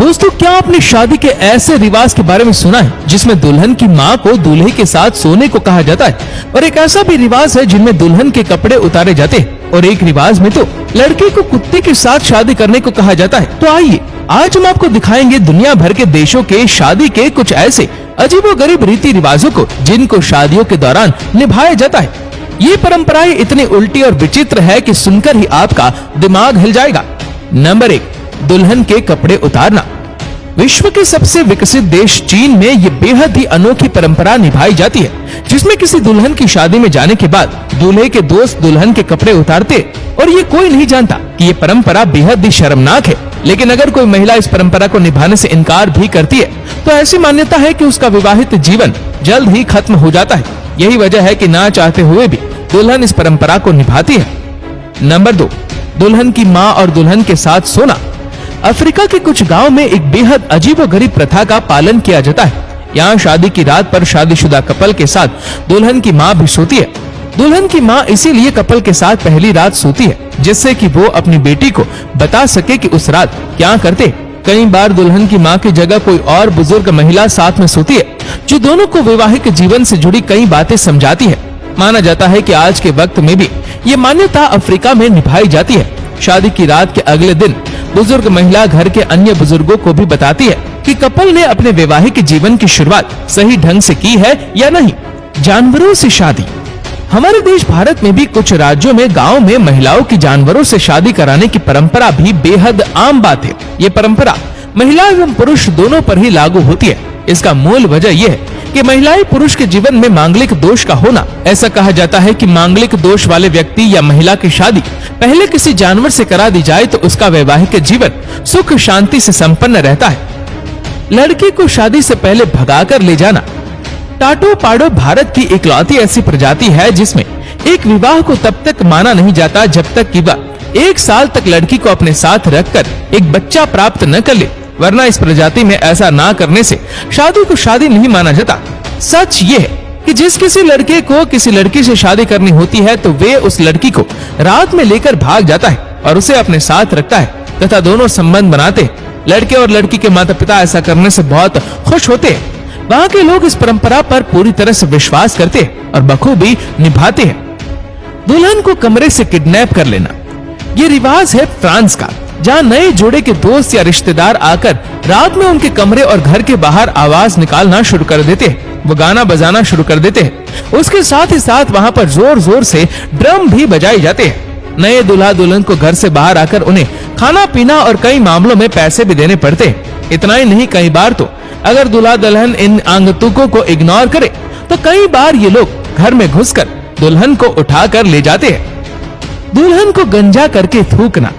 दोस्तों, क्या आपने शादी के ऐसे रिवाज के बारे में सुना है जिसमें दुल्हन की माँ को दूल्हे के साथ सोने को कहा जाता है, और एक ऐसा भी रिवाज है जिनमें दुल्हन के कपड़े उतारे जाते हैं, और एक रिवाज में तो लड़के को कुत्ते के साथ शादी करने को कहा जाता है। तो आइए आज हम आपको दिखाएंगे दुनिया भर के देशों के शादी के कुछ ऐसे अजीबोगरीब रीति रिवाजों को जिनको शादियों के दौरान निभाया जाता है। ये परंपराएं इतनी उल्टी और विचित्र है कि सुनकर ही आपका दिमाग हिल जाएगा। नंबर 1, दुल्हन के कपड़े उतारना। विश्व के सबसे विकसित देश चीन में ये बेहद ही अनोखी परंपरा निभाई जाती है, जिसमें किसी दुल्हन की शादी में जाने के बाद दूल्हे के दोस्त दुल्हन के कपड़े उतारते, और ये कोई नहीं जानता कि ये परंपरा बेहद ही शर्मनाक है। लेकिन अगर कोई महिला इस परंपरा को निभाने से इनकार भी करती है तो ऐसी मान्यता है कि उसका विवाहित जीवन जल्द ही खत्म हो जाता है। यही वजह है कि ना चाहते हुए भी दुल्हन इस परंपरा को निभाती है। नंबर 2, दुल्हन की माँ और दुल्हन के साथ सोना। अफ्रीका के कुछ गांव में एक बेहद अजीबोगरीब प्रथा का पालन किया जाता है। यहाँ शादी की रात पर शादीशुदा कपल के साथ दुल्हन की माँ भी सोती है। दुल्हन की माँ इसीलिए कपल के साथ पहली रात सोती है, जिससे कि वो अपनी बेटी को बता सके कि उस रात क्या करते। कई बार दुल्हन की माँ की जगह कोई और बुजुर्ग महिला साथ में सोती है, जो दोनों को वैवाहिक जीवन से जुड़ी कई बातें समझाती है। माना जाता है कि आज के वक्त में भी ये मान्यता अफ्रीका में निभाई जाती है। शादी की रात के अगले दिन बुजुर्ग महिला घर के अन्य बुजुर्गों को भी बताती है कि कपल ने अपने वैवाहिक जीवन की शुरुआत सही ढंग से की है या नहीं। जानवरों से शादी। हमारे देश भारत में भी कुछ राज्यों में गांव में महिलाओं की जानवरों से शादी कराने की परंपरा भी बेहद आम बात है। ये परंपरा महिला एवं पुरुष दोनों पर ही लागू होती है। इसका मूल वजह यह है कि महिलाएं पुरुष के जीवन में मांगलिक दोष का होना। ऐसा कहा जाता है कि मांगलिक दोष वाले व्यक्ति या महिला की शादी पहले किसी जानवर से करा दी जाए तो उसका वैवाहिक जीवन सुख शांति से संपन्न रहता है। लड़की को शादी से पहले भगाकर ले जाना। टाटो पाडो भारत की इकलौती ऐसी प्रजाति है जिसमें एक विवाह को तब तक माना नहीं जाता जब तक कि वह 1 साल तक लड़की को अपने साथ रखकर एक बच्चा प्राप्त न कर ले, वरना इस प्रजाति में ऐसा ना करने से शादी को शादी नहीं माना जाता। सच ये है कि जिस किसी लड़के को किसी लड़की से शादी करनी होती है तो वे उस लड़की को रात में लेकर भाग जाता है और उसे अपने साथ रखता है तथा दोनों संबंध बनाते हैं। लड़के और लड़की के माता पिता ऐसा करने से बहुत खुश होते हैं। वहाँ के लोग इस परंपरा पर पूरी तरह से विश्वास करते हैं और बखूबी निभाते हैं। दुल्हन को कमरे से किडनैप कर लेना। ये रिवाज है फ्रांस का, जहाँ नए जोड़े के दोस्त या रिश्तेदार आकर रात में उनके कमरे और घर के बाहर आवाज निकालना शुरू कर देते हैं। वो गाना बजाना शुरू कर देते हैं। उसके साथ ही साथ वहाँ पर जोर जोर से ड्रम भी बजाए जाते हैं। नए दूल्हा दुल्हन को घर से बाहर आकर उन्हें खाना पीना और कई मामलों में पैसे भी देने पड़ते हैं। इतना ही नहीं, कई बार तो अगर दूल्हा दुल्हन इन आगंतुकों को इग्नोर करे तो कई बार ये लोग घर में घुसकर दुल्हन को उठाकर ले जाते हैं। दुल्हन को गंजा करके थूकना।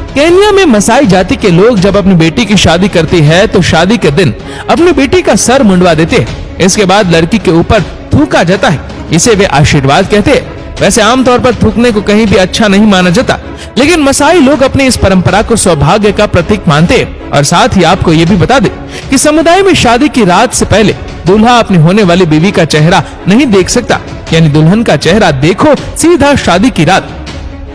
केन्या में मसाई जाति के लोग जब अपनी बेटी की शादी करती है तो शादी के दिन अपनी बेटी का सर मुंडवा देते हैं। इसके बाद लड़की के ऊपर थूका जाता है। इसे वे आशीर्वाद कहते हैं। वैसे आमतौर पर थूकने को कहीं भी अच्छा नहीं माना जाता, लेकिन मसाई लोग अपनी इस परंपरा को सौभाग्य का प्रतीक मानते हैं। और साथ ही आपको ये भी बता दें कि समुदाय में शादी की रात से पहले दूल्हा अपनी होने वाली बीवी का चेहरा नहीं देख सकता, यानी दुल्हन का चेहरा देखो सीधा शादी की रात।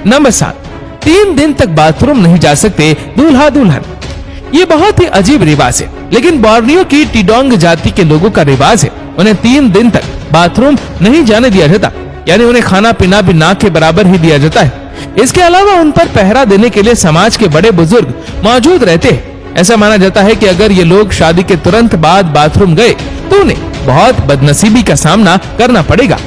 नंबर 7, 3 दिन तक बाथरूम नहीं जा सकते दूल्हा दुल्हन। ये बहुत ही अजीब रिवाज है, लेकिन बोर्नियो की टिडोंग जाति के लोगों का रिवाज है। उन्हें 3 दिन तक बाथरूम नहीं जाने दिया जाता, यानी उन्हें खाना पीना भी ना के बराबर ही दिया जाता है। इसके अलावा उन पर पहरा देने के लिए समाज के बड़े बुजुर्ग मौजूद रहते हैं। ऐसा माना जाता है कि अगर ये लोग शादी के तुरंत बाद बाथरूम गए तो उन्हें बहुत बदनसीबी का सामना करना पड़ेगा।